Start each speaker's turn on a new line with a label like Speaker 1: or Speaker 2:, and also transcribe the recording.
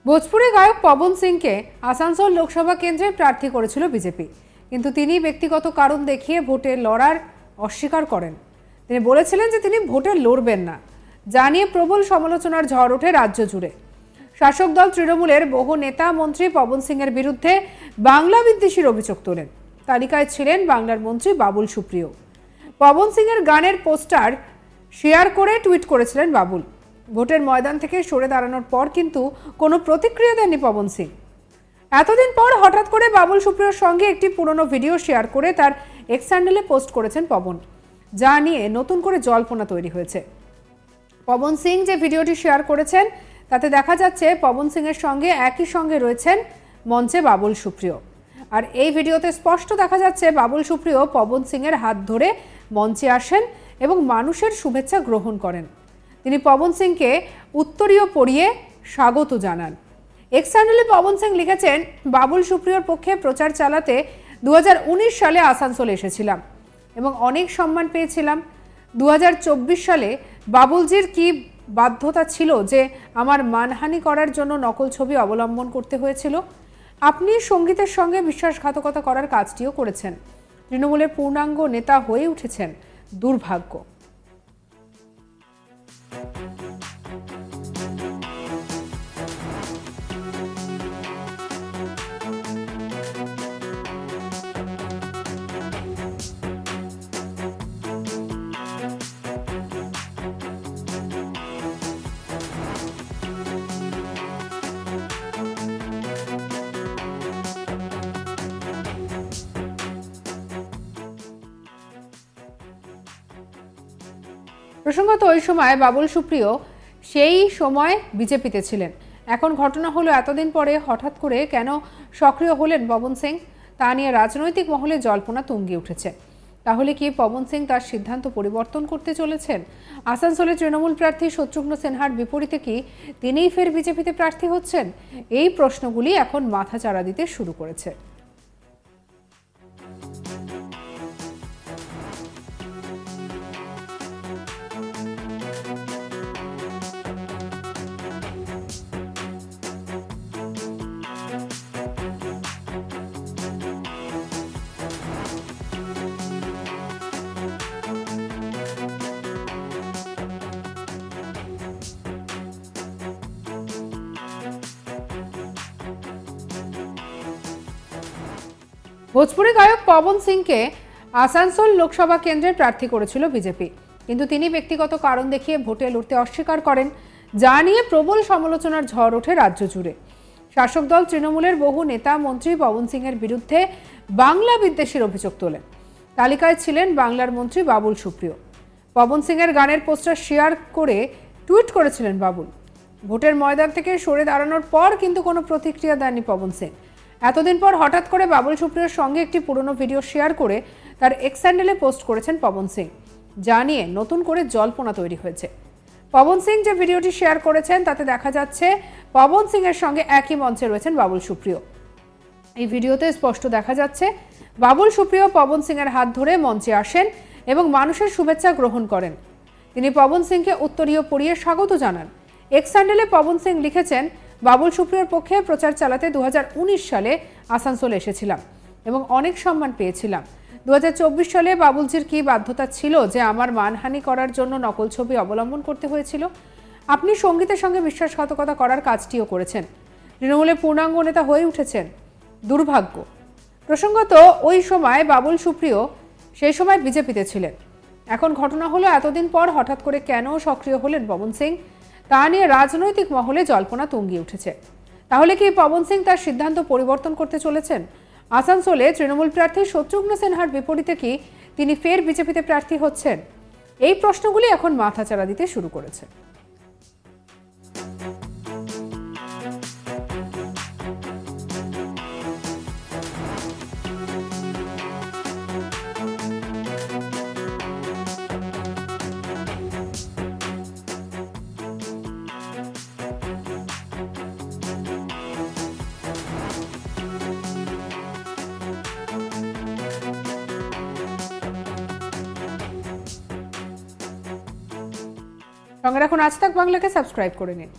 Speaker 1: ভোজপুরি গায়ক পবন সিংকে আসানসোল লোকসভা কেন্দ্রে প্রার্থী করেছিল বিজেপি, কিন্তু তিনি ব্যক্তিগত কারণ দেখিয়ে ভোটে লড়ার অস্বীকার করেন। তিনি বলেছিলেন যে তিনি ভোটে লড়বেন না, যা নিয়ে প্রবল সমালোচনার ঝড় ওঠে রাজ্য জুড়ে। শাসক দল তৃণমূলের বহু নেতা মন্ত্রী পবন সিংয়ের বিরুদ্ধে বাংলা বিদ্বেষীর অভিযোগ তোলেন। তালিকায় ছিলেন বাংলার মন্ত্রী বাবুল সুপ্রিয়। পবন সিংয়ের গানের পোস্টার শেয়ার করে টুইট করেছিলেন বাবুল। ভোটের ময়দান থেকে সরে দাঁড়ানোর পর কিন্তু কোনো প্রতিক্রিয়া দেননি পবন সিং। এতদিন পর হঠাৎ করে বাবুল সুপ্রিয়র সঙ্গে একটি পুরনো ভিডিও শেয়ার করে তার এক্স হ্যান্ডেলে পোস্ট করেছেন পবন, যা নিয়ে নতুন করে জল্পনা তৈরি হয়েছে। পবন সিং যে ভিডিওটি শেয়ার করেছেন তাতে দেখা যাচ্ছে পবন সিংয়ের সঙ্গে একই সঙ্গে রয়েছেন মঞ্চে বাবুল সুপ্রিয়। আর এই ভিডিওতে স্পষ্ট দেখা যাচ্ছে বাবুল সুপ্রিয় পবন সিংয়ের হাত ধরে মঞ্চে আসেন এবং মানুষের শুভেচ্ছা গ্রহণ করেন। তিনি পবন সিংকে উত্তরীয় পরিয়ে স্বাগত জানান। এক্স হ্যান্ডেলে পবন সিং লিখেছেন, বাবুল সুপ্রিয়র পক্ষে প্রচার চালাতে 2019 সালে আসানসোল এসেছিলাম এবং অনেক সম্মান পেয়েছিলাম। 2024 সালে বাবুলজির কি বাধ্যতা ছিল যে আমার মানহানি করার জন্য নকল ছবি অবলম্বন করতে হয়েছিল? আপনি সঙ্গীতের সঙ্গে বিশ্বাসঘাতকতা করার কাজটিও করেছেন। তৃণমূলের পূর্ণাঙ্গ নেতা হয়ে উঠেছেন, দুর্ভাগ্য। প্রসঙ্গত ওই সময় বাবুল সুপ্রিয় সেই সময় বিজেপিতে ছিলেন। এখন ঘটনা হলো এতদিন পরে হঠাৎ করে কেন সক্রিয় হলেন পবন সিং, তা নিয়ে রাজনৈতিক মহলে জল্পনা তুঙ্গে উঠেছে। তাহলে কি পবন সিং তার সিদ্ধান্ত পরিবর্তন করতে চলেছেন? আসানসোলে তৃণমূল প্রার্থী শত্রুঘ্ন সিনহার বিপরীতে কি তিনিই ফের বিজেপিতে প্রার্থী হচ্ছেন? এই প্রশ্নগুলি এখন মাথাচাড়া দিতে শুরু করেছে। ভোজপুরি গায়ক পবন সিংকে আসানসোল লোকসভা কেন্দ্রের প্রার্থী করেছিল বিজেপি, কিন্তু তিনি ব্যক্তিগত কারণ দেখিয়ে ভোটে লড়তে অস্বীকার করেন, যা নিয়ে প্রবল সমালোচনার ঝড় ওঠে রাজ্য জুড়ে। শাসক দল তৃণমূলের বহু নেতা মন্ত্রী পবন সিংয়ের বিরুদ্ধে বাংলা বিদ্বেষীর অভিযোগ তোলেন। তালিকায় ছিলেন বাংলার মন্ত্রী বাবুল সুপ্রিয়। পবন সিংয়ের গানের পোস্টার শেয়ার করে টুইট করেছিলেন বাবুল। ভোটের ময়দান থেকে সরে দাঁড়ানোর পর কিন্তু কোনো প্রতিক্রিয়া দেননি পবন সিং। এতদিন পর হঠাৎ করে বাবুল সুপ্রিয়র সঙ্গে একটি পুরনো ভিডিও শেয়ার করে তার এক্স হ্যান্ডেলে পোস্ট করেছেন পবন সিং, যা নিয়ে নতুন করে জল্পনা তৈরি হয়েছে। পবন সিং যে ভিডিওটি শেয়ার করেছেন তাতে দেখা যাচ্ছে পবন সিংয়ের সঙ্গে একই মঞ্চে রয়েছেন বাবুল সুপ্রিয়। এই ভিডিওতে স্পষ্ট দেখা যাচ্ছে বাবুল সুপ্রিয় পবন সিংয়ের হাত ধরে মঞ্চে আসেন এবং মানুষের শুভেচ্ছা গ্রহণ করেন। তিনি পবন সিংকে উত্তরীয় পরিয়ে স্বাগত জানান। এক্স হ্যান্ডেলে পবন সিং লিখেছেন, বাবুল সুপ্রিয়র পক্ষে প্রচার চালাতে 2019 সালে আসানসোল এসেছিলাম এবং অনেক সম্মান পেয়েছিলাম। 2024 সালে বাবুলজির কি বাধ্যতা ছিল যে আমার মানহানি করার জন্য নকল ছবি অবলম্বন করতে হয়েছিল? আপনি সঙ্গীতের সঙ্গে বিশ্বাসঘাতকতা করার কাজটিও করেছেন। তৃণমূলের পূর্ণাঙ্গ নেতা হয়ে উঠেছেন, দুর্ভাগ্য। প্রসঙ্গত ওই সময় বাবুল সুপ্রিয় সেই সময় বিজেপিতে ছিলেন। এখন ঘটনা হলো এতদিন পর হঠাৎ করে কেন সক্রিয় হলেন পবন সিং, তা নিয়ে রাজনৈতিক মহলে জল্পনা তুঙ্গে উঠেছে। তাহলে কি পবন সিং তার সিদ্ধান্ত পরিবর্তন করতে চলেছেন? আসানসোলে তৃণমূল প্রার্থী শত্রুঘ্ন সিনহার বিপরীতে কি তিনি ফের বিজেপিতে প্রার্থী হচ্ছেন? এই প্রশ্নগুলি এখন মাথাচাড়া দিতে শুরু করেছে। সঙ্গে রাখুন আজ তাক বাংলাকে, সাবস্ক্রাইব করে নিন।